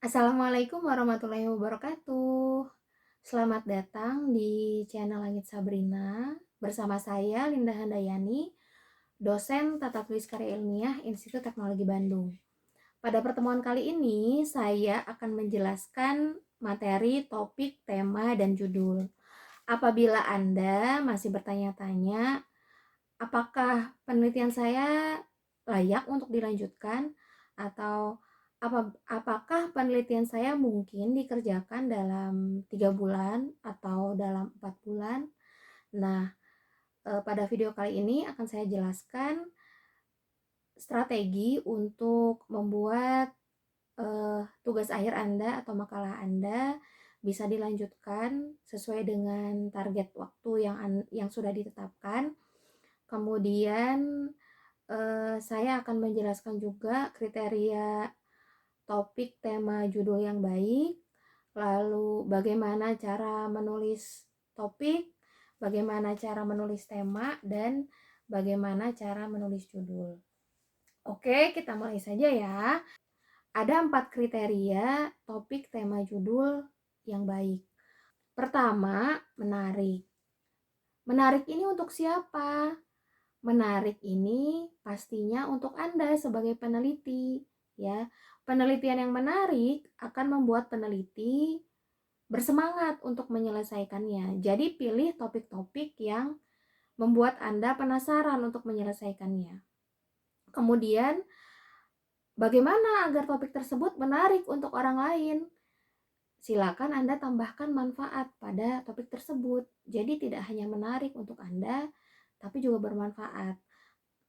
Assalamualaikum warahmatullahi wabarakatuh. Selamat datang di channel Langit Sabrina bersama saya Linda Handayani, dosen Tata Tulis Karya Ilmiah Institut Teknologi Bandung. Pada pertemuan kali ini saya akan menjelaskan materi, topik, tema, dan judul. Apabila Anda masih bertanya-tanya apakah penelitian saya layak untuk dilanjutkan atau apakah penelitian saya mungkin dikerjakan dalam 3 bulan atau dalam 4 bulan. Nah, pada video kali ini akan saya jelaskan strategi untuk membuat tugas akhir Anda atau makalah Anda bisa dilanjutkan sesuai dengan target waktu yang sudah ditetapkan. Kemudian saya akan menjelaskan juga kriteria topik, tema, judul yang baik, lalu bagaimana cara menulis topik, bagaimana cara menulis tema, dan bagaimana cara menulis judul. Oke, kita mulai saja ya. Ada 4 kriteria topik, tema, judul yang baik. Pertama, menarik. Menarik ini untuk siapa? Menarik ini pastinya untuk Anda sebagai peneliti, ya. Penelitian yang menarik akan membuat peneliti bersemangat untuk menyelesaikannya. Jadi pilih topik-topik yang membuat Anda penasaran untuk menyelesaikannya. Kemudian, bagaimana agar topik tersebut menarik untuk orang lain? Silakan Anda tambahkan manfaat pada topik tersebut. Jadi tidak hanya menarik untuk Anda, tapi juga bermanfaat.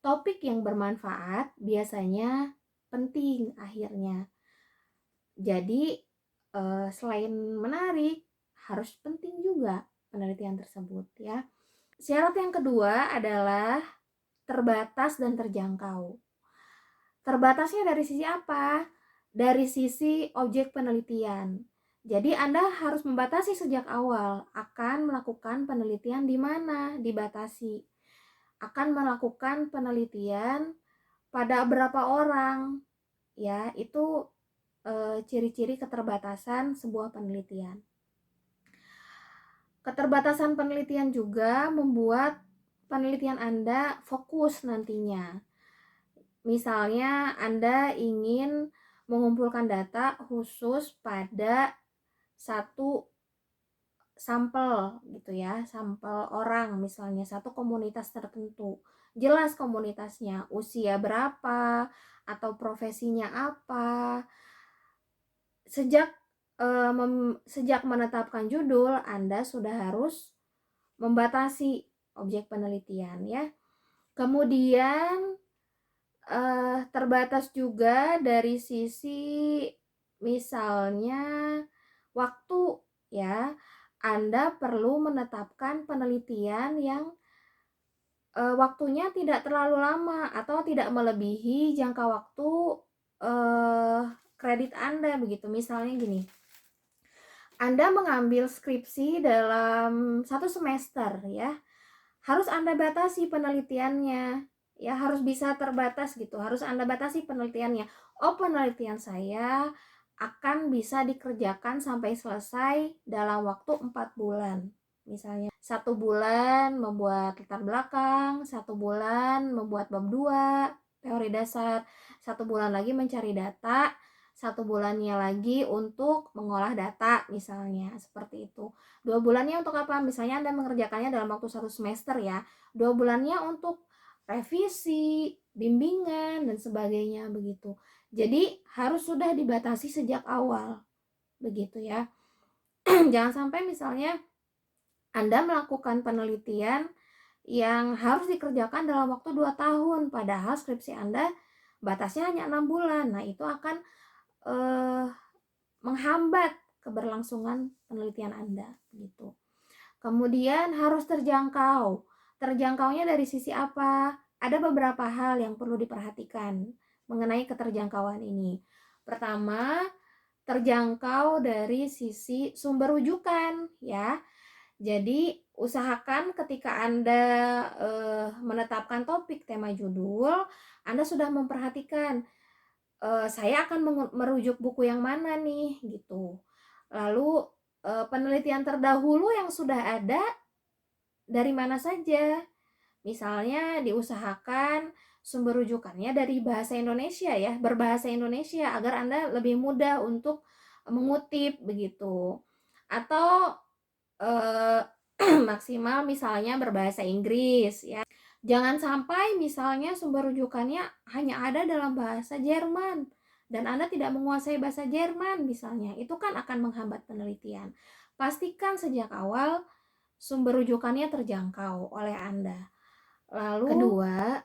Topik yang bermanfaat biasanya penting akhirnya. Jadi selain menarik, harus penting juga penelitian tersebut ya. Syarat yang kedua adalah terbatas dan terjangkau. Terbatasnya dari sisi apa? Dari sisi objek penelitian. Jadi Anda harus membatasi sejak awal akan melakukan penelitian di mana dibatasi. Akan melakukan penelitian pada berapa orang, ya, itu ciri-ciri keterbatasan sebuah penelitian. Keterbatasan penelitian juga membuat penelitian Anda fokus nantinya. Misalnya Anda ingin mengumpulkan data khusus pada satu sampel gitu ya, sampel orang, misalnya satu komunitas tertentu. Jelas komunitasnya, usia berapa, atau profesinya apa. Sejak menetapkan judul, Anda sudah harus membatasi objek penelitian ya. Kemudian terbatas juga dari sisi misalnya waktu ya. Anda perlu menetapkan penelitian yang waktunya tidak terlalu lama atau tidak melebihi jangka waktu kredit Anda begitu. Misalnya gini, Anda mengambil skripsi dalam 1 semester ya, harus Anda batasi penelitiannya ya, harus bisa terbatas gitu, harus Anda batasi penelitiannya. Oh, penelitian saya akan bisa dikerjakan sampai selesai dalam waktu 4 bulan. Misalnya 1 bulan membuat latar belakang, 1 bulan membuat bab 2 teori dasar, 1 bulan lagi mencari data, 1 bulannya lagi untuk mengolah data, misalnya seperti itu. 2 bulannya untuk apa? Misalnya Anda mengerjakannya dalam waktu 1 semester ya, 2 bulannya untuk revisi, bimbingan, dan sebagainya begitu. Jadi harus sudah dibatasi sejak awal, begitu ya. Jangan sampai misalnya Anda melakukan penelitian yang harus dikerjakan dalam waktu 2 tahun, padahal skripsi Anda batasnya hanya 6 bulan. Nah, itu akan menghambat keberlangsungan penelitian Anda gitu. Kemudian harus terjangkau. Terjangkaunya dari sisi apa? Ada beberapa hal yang perlu diperhatikan mengenai keterjangkauan ini. Pertama, terjangkau dari sisi sumber rujukan ya. Jadi usahakan ketika Anda menetapkan topik, tema, judul, Anda sudah memperhatikan saya akan merujuk buku yang mana nih gitu. Lalu penelitian terdahulu yang sudah ada dari mana saja. Misalnya diusahakan sumber rujukannya dari bahasa Indonesia ya, berbahasa Indonesia agar Anda lebih mudah untuk mengutip begitu. Atau eh, maksimal misalnya berbahasa Inggris ya. Jangan sampai misalnya sumber rujukannya hanya ada dalam bahasa Jerman dan Anda tidak menguasai bahasa Jerman misalnya. Itu kan akan menghambat penelitian. Pastikan sejak awal sumber rujukannya terjangkau oleh Anda. Lalu kedua,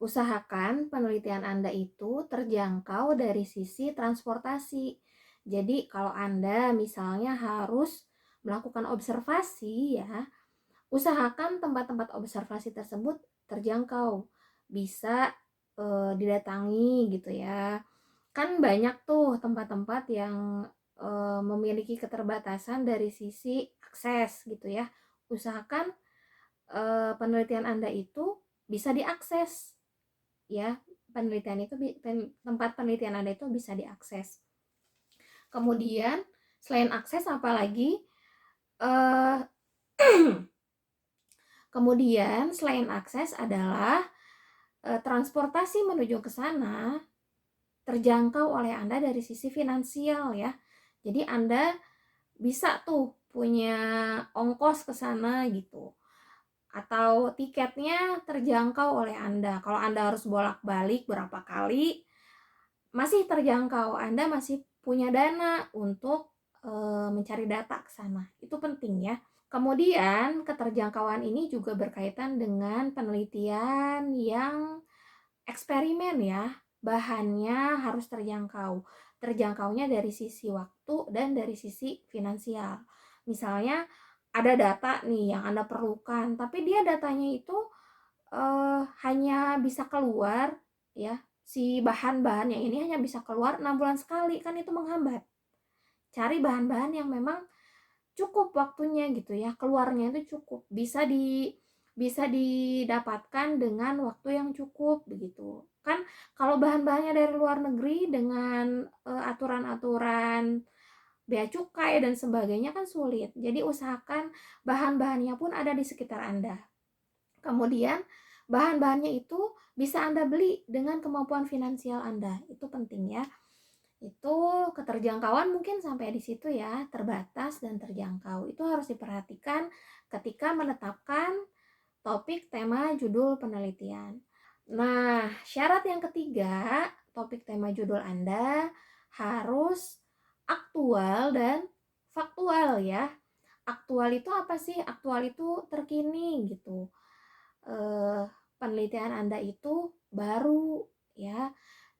usahakan penelitian Anda itu terjangkau dari sisi transportasi. Jadi kalau Anda misalnya harus melakukan observasi ya, usahakan tempat-tempat observasi tersebut terjangkau, bisa didatangi gitu ya. Kan banyak tuh tempat-tempat yang memiliki keterbatasan dari sisi akses gitu ya. Usahakan penelitian Anda itu bisa diakses ya, tempat penelitian Anda itu bisa diakses. Kemudian selain akses apalagi eh, kemudian selain akses adalah transportasi menuju ke sana terjangkau oleh Anda dari sisi finansial ya. Jadi Anda bisa tuh punya ongkos ke sana gitu. Atau tiketnya terjangkau oleh Anda. Kalau Anda harus bolak-balik berapa kali, masih terjangkau. Anda masih punya dana untuk mencari data ke sana. Itu penting ya. Kemudian keterjangkauan ini juga berkaitan dengan penelitian yang eksperimen ya. Bahannya harus terjangkau. Terjangkaunya dari sisi waktu dan dari sisi finansial. Misalnya ada data nih yang Anda perlukan, tapi dia datanya itu hanya bisa keluar ya, si bahan-bahan yang ini hanya bisa keluar 6 bulan sekali, kan itu menghambat. Cari bahan-bahan yang memang cukup waktunya gitu ya, keluarnya itu cukup, bisa didapatkan dengan waktu yang cukup begitu. Kan kalau bahan-bahannya dari luar negeri dengan aturan-aturan bea cukai dan sebagainya kan sulit. Jadi usahakan bahan-bahannya pun ada di sekitar Anda. Kemudian bahan-bahannya itu bisa Anda beli dengan kemampuan finansial Anda. Itu penting ya. Itu keterjangkauan mungkin sampai di situ ya, terbatas dan terjangkau. Itu harus diperhatikan ketika menetapkan topik, tema, judul penelitian. Nah, syarat yang ketiga, topik, tema, judul Anda harus aktual dan faktual ya. Aktual itu apa sih? Aktual itu terkini gitu. Penelitian Anda itu baru ya,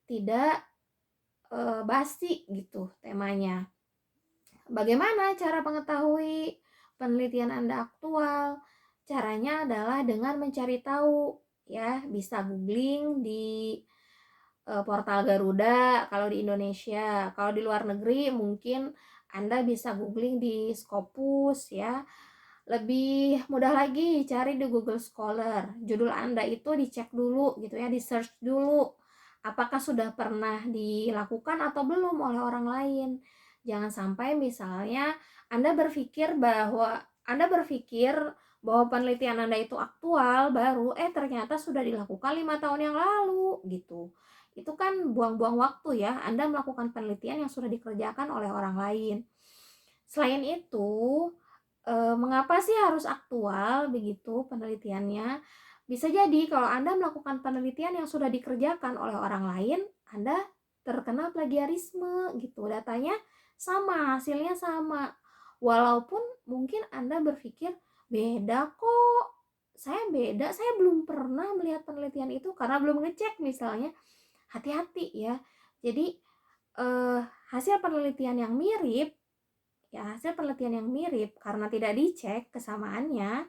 tidak basi gitu temanya. Bagaimana cara mengetahui penelitian Anda aktual? Caranya adalah dengan mencari tahu ya, bisa googling di portal Garuda kalau di Indonesia. Kalau di luar negeri mungkin Anda bisa googling di Scopus ya. Lebih mudah lagi cari di Google Scholar. Judul Anda itu dicek dulu gitu ya, di search dulu. Apakah sudah pernah dilakukan atau belum oleh orang lain. Jangan sampai misalnya Anda berpikir bahwa penelitian Anda itu aktual, baru ternyata sudah dilakukan 5 tahun yang lalu gitu. Itu kan buang-buang waktu ya, Anda melakukan penelitian yang sudah dikerjakan oleh orang lain. Selain itu, mengapa sih harus aktual begitu penelitiannya? Bisa jadi kalau Anda melakukan penelitian yang sudah dikerjakan oleh orang lain, Anda terkena plagiarisme gitu. Datanya sama, hasilnya sama. Walaupun mungkin Anda berpikir beda kok. Saya belum pernah melihat penelitian itu karena belum ngecek misalnya. Hati-hati ya. Jadi hasil penelitian yang mirip hasil penelitian yang mirip karena tidak dicek kesamaannya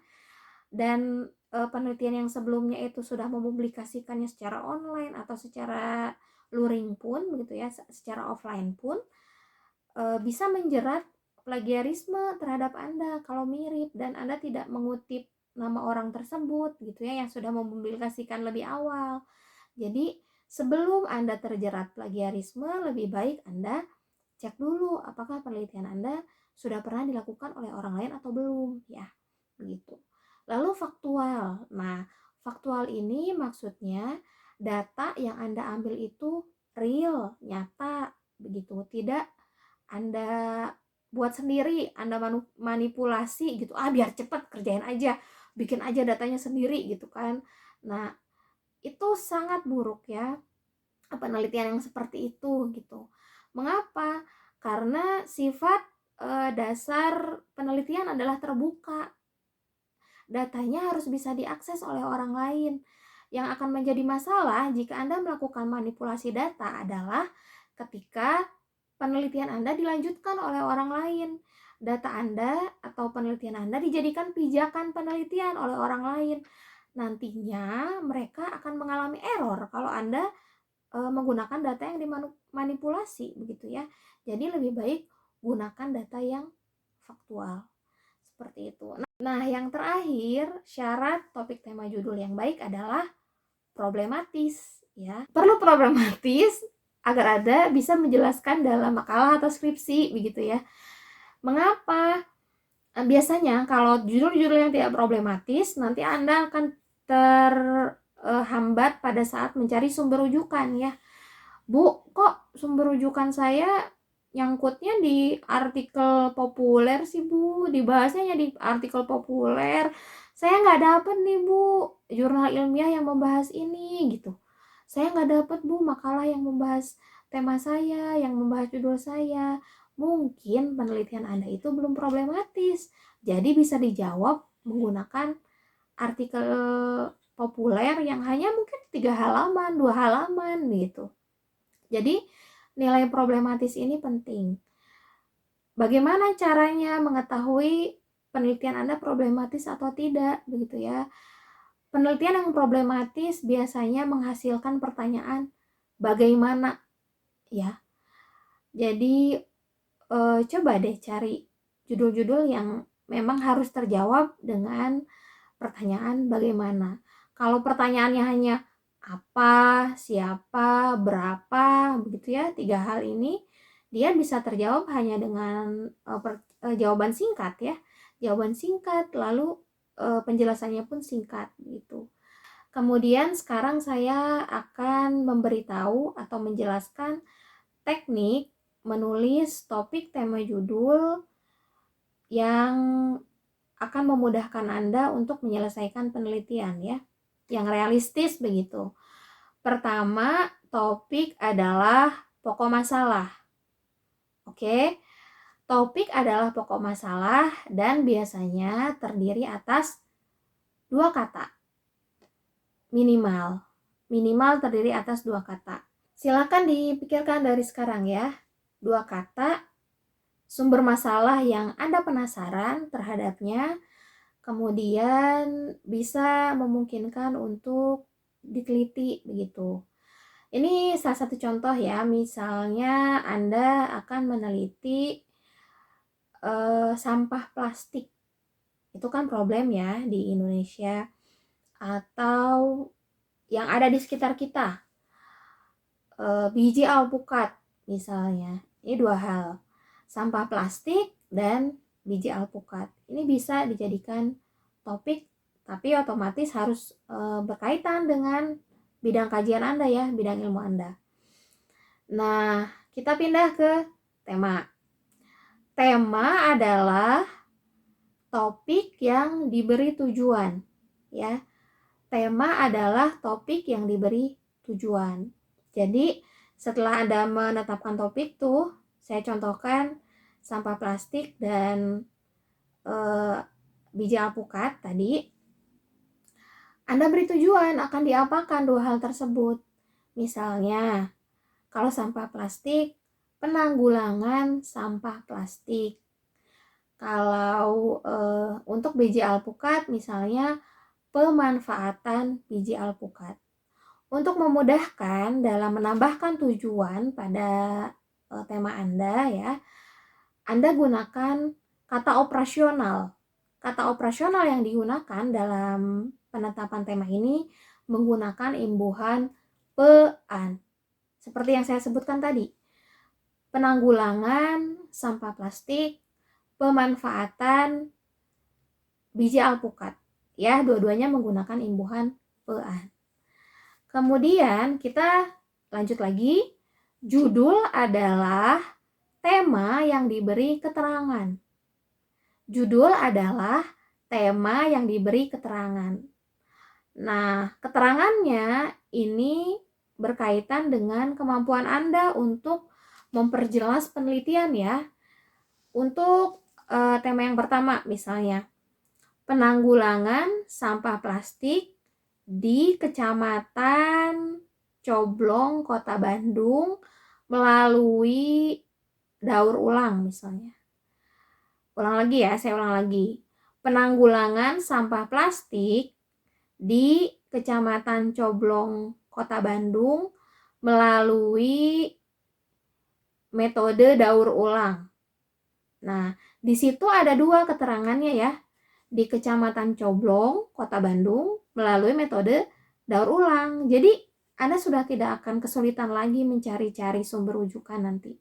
dan penelitian yang sebelumnya itu sudah mempublikasikannya secara online atau secara luring pun begitu ya, secara offline pun bisa menjerat plagiarisme terhadap Anda kalau mirip dan Anda tidak mengutip nama orang tersebut gitu ya yang sudah mempublikasikan lebih awal. Jadi Sebelum Anda terjerat plagiarisme, lebih baik Anda cek dulu apakah penelitian Anda sudah pernah dilakukan oleh orang lain atau belum, ya. Begitu. Lalu faktual. Nah, faktual ini maksudnya data yang Anda ambil itu real, nyata, begitu. Tidak Anda buat sendiri, Anda manipulasi gitu. Biar cepat kerjain aja, bikin aja datanya sendiri gitu kan. Nah, itu sangat buruk ya, penelitian yang seperti itu gitu. Mengapa? Karena sifat dasar penelitian adalah terbuka. Datanya harus bisa diakses oleh orang lain. Yang akan menjadi masalah jika Anda melakukan manipulasi data adalah ketika penelitian Anda dilanjutkan oleh orang lain. Data Anda atau penelitian Anda dijadikan pijakan penelitian oleh orang lain. Nantinya mereka akan mengalami error kalau Anda menggunakan data yang dimanipulasi, begitu ya. Jadi lebih baik gunakan data yang faktual. Seperti itu. Nah, yang terakhir, syarat topik tema judul yang baik adalah problematis, ya. Perlu problematis agar Anda bisa menjelaskan dalam makalah atau skripsi, begitu ya. Mengapa? Biasanya kalau judul-judul yang tidak problematis, nanti Anda akan terhambat pada saat mencari sumber rujukan, ya. Bu, kok sumber rujukan saya nyangkutnya di artikel populer sih Bu, dibahasnya di artikel populer. Saya nggak dapet nih Bu, jurnal ilmiah yang membahas ini gitu. Saya nggak dapet Bu, makalah yang membahas tema saya, yang membahas judul saya. Mungkin penelitian Anda itu belum problematis, jadi bisa dijawab menggunakan artikel populer yang hanya mungkin 3 halaman, 2 halaman gitu. Jadi nilai problematis ini penting. Bagaimana caranya mengetahui penelitian Anda problematis atau tidak, begitu ya. Penelitian yang problematis biasanya menghasilkan pertanyaan bagaimana, ya. Jadi coba deh cari judul-judul yang memang harus terjawab dengan pertanyaan bagaimana. Kalau pertanyaannya hanya apa, siapa, berapa, begitu ya, 3 hal ini, dia bisa terjawab hanya dengan jawaban singkat ya. Jawaban singkat, lalu penjelasannya pun singkat gitu. Kemudian sekarang saya akan memberitahu atau menjelaskan teknik menulis topik tema judul yang akan memudahkan Anda untuk menyelesaikan penelitian ya, yang realistis begitu. Pertama, topik adalah pokok masalah. Oke, topik adalah pokok masalah dan biasanya terdiri atas 2 kata. Minimal terdiri atas 2 kata. Silakan dipikirkan dari sekarang ya. 2 kata, sumber masalah yang Anda penasaran terhadapnya, kemudian bisa memungkinkan untuk diteliti begitu. Ini salah satu contoh ya, misalnya Anda akan meneliti sampah plastik. Itu kan problem ya di Indonesia atau yang ada di sekitar kita. Biji alpukat misalnya. Ini 2 hal. Sampah plastik dan biji alpukat. Ini bisa dijadikan topik, tapi otomatis harus berkaitan dengan bidang kajian Anda ya, bidang ilmu Anda. Nah, kita pindah ke tema. Tema adalah topik yang diberi tujuan, ya. Tema adalah topik yang diberi tujuan. Jadi, setelah Anda menetapkan topik tuh, saya contohkan sampah plastik dan biji alpukat tadi. Anda beri tujuan akan diapakan 2 hal tersebut. Misalnya, kalau sampah plastik, penanggulangan sampah plastik. Kalau untuk biji alpukat misalnya pemanfaatan biji alpukat. Untuk memudahkan dalam menambahkan tujuan pada tema Anda ya, Anda gunakan kata operasional. Kata operasional yang digunakan dalam penetapan tema ini menggunakan imbuhan pean. Seperti yang saya sebutkan tadi, penanggulangan sampah plastik, pemanfaatan biji alpukat. Ya, dua-duanya menggunakan imbuhan pean. Kemudian kita lanjut lagi. Judul adalah tema yang diberi keterangan. Judul adalah tema yang diberi keterangan. Nah, keterangannya ini berkaitan dengan kemampuan Anda untuk memperjelas penelitian ya. Untuk tema yang pertama misalnya, penanggulangan sampah plastik di Kecamatan Coblong, Kota Bandung melalui daur ulang misalnya. Saya ulang lagi. Penanggulangan sampah plastik di Kecamatan Coblong, Kota Bandung melalui metode daur ulang. Nah, di situ ada dua keterangannya ya. Di Kecamatan Coblong, Kota Bandung melalui metode daur ulang. Jadi Anda sudah tidak akan kesulitan lagi mencari-cari sumber rujukan nanti.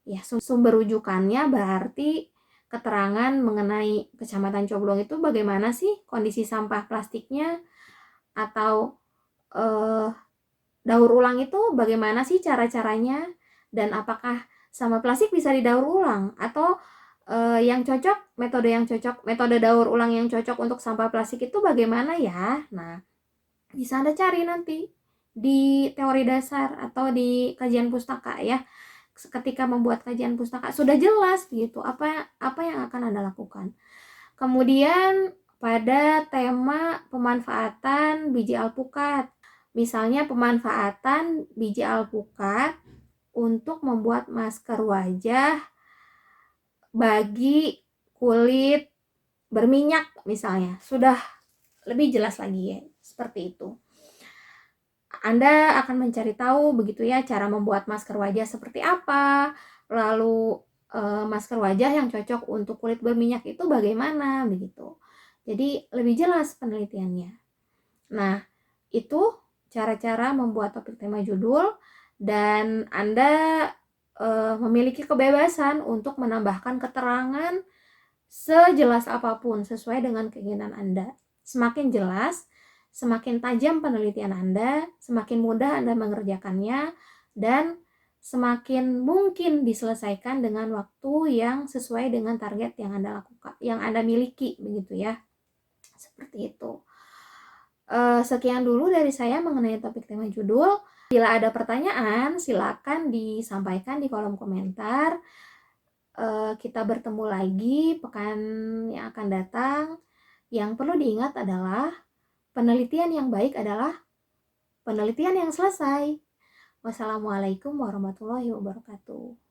Ya, sumber rujukannya berarti keterangan mengenai Kecamatan Coblong itu bagaimana sih kondisi sampah plastiknya, atau daur ulang itu bagaimana sih cara-caranya, dan apakah sampah plastik bisa didaur ulang, atau yang cocok, metode daur ulang yang cocok untuk sampah plastik itu bagaimana ya. Nah, bisa Anda cari nanti di teori dasar atau di kajian pustaka ya. Ketika membuat kajian pustaka sudah jelas gitu apa yang akan Anda lakukan. Kemudian pada tema pemanfaatan biji alpukat, misalnya pemanfaatan biji alpukat untuk membuat masker wajah bagi kulit berminyak misalnya, sudah lebih jelas lagi ya, seperti itu. Anda akan mencari tahu begitu ya cara membuat masker wajah seperti apa, lalu masker wajah yang cocok untuk kulit berminyak itu bagaimana begitu. Jadi lebih jelas penelitiannya. Nah, itu cara-cara membuat topik tema judul, dan Anda memiliki kebebasan untuk menambahkan keterangan sejelas apapun sesuai dengan keinginan Anda. Semakin jelas, semakin tajam penelitian Anda, semakin mudah Anda mengerjakannya, dan semakin mungkin diselesaikan dengan waktu yang sesuai dengan target yang Anda lakukan, yang Anda miliki, begitu ya. Seperti itu. Sekian dulu dari saya mengenai topik tema judul. Bila ada pertanyaan, silakan disampaikan di kolom komentar. Kita bertemu lagi pekan yang akan datang. Yang perlu diingat adalah penelitian yang baik adalah penelitian yang selesai. Wassalamualaikum warahmatullahi wabarakatuh.